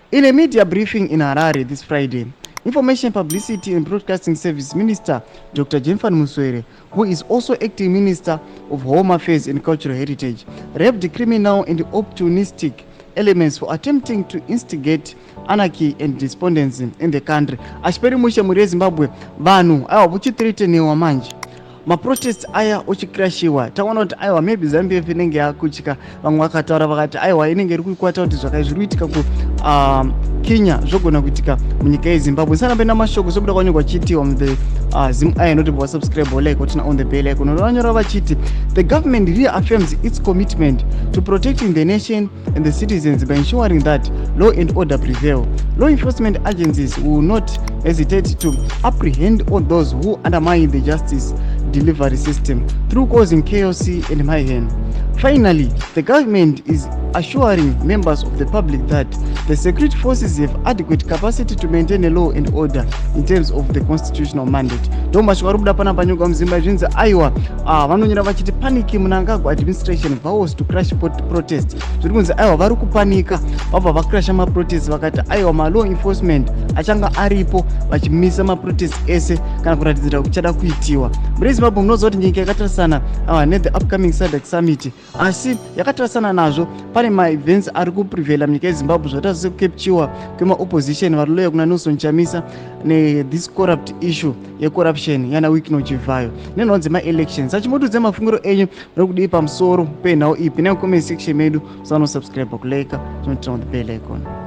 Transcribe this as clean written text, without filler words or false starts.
In a media briefing in Harare this Friday, Information Publicity and Broadcasting Service Minister Dr. Jennifer Muswere, who is also acting Minister of Home Affairs and Cultural Heritage, repped the criminal and opportunistic elements for attempting to instigate anarchy and despondency in the country. Achiperi mushe muri yeZimbabwe vanhu aiwa vuchithreateniwa manje maprotest aya uchikrashiwa taona kuti aiwa maybe ZANU-PF inenge yakutyika vamwe vakataura vakati aiwa inenge iri kuikwata kuti zviri kuitika ku Kenya zvogona kuitika munyika yeZimbabwe. Ndisanambe namashoko sokuda kwanyogwa chitiwa muthe Zim aya inoti wasubscribe like watina on the bell icon vanyora vachiti the government reaffirms its commitment to protecting the nation and the citizens by ensuring that law and order prevail. Law enforcement agencies will not hesitate to apprehend all those who undermine the justice delivery system through causing chaos and mayhem. Finally, the government is assuring members of the public that the security forces have adequate capacity to maintain a law and order in terms of the constitutional mandate. Domashwa rubuda pana panyuka mzimba zvinzi aiwa vanonyera vachiti Panicky Mnangagwa administration vows to crash protest. Zviri kunzi aiwa vari kupanika vabva vakrasha maprotest vakati aiwa law enforcement achanga aripo vachimisa maprotest ese kana kuratidzira kuchada kuitiwa. Muri Zimbabwe munoziva kuti nyika yakatarisana the upcoming Sabc summit asi yakatarisana nazvo pane ma-events ari kuprevela munyika yeZimbabwe zvakaita sekukepchiwa kwema-opposition vari loya kuna Nelson Chamisa ne-this corrupt issue yecorruption yana Wikino Chivayo nenhau dzema-elections. Achimutudze mafungiro enyu muri kudii pamusoro penhau ipi nekucomment section medu. Musanosubscribe kuleka zvinotiona on the bell icon.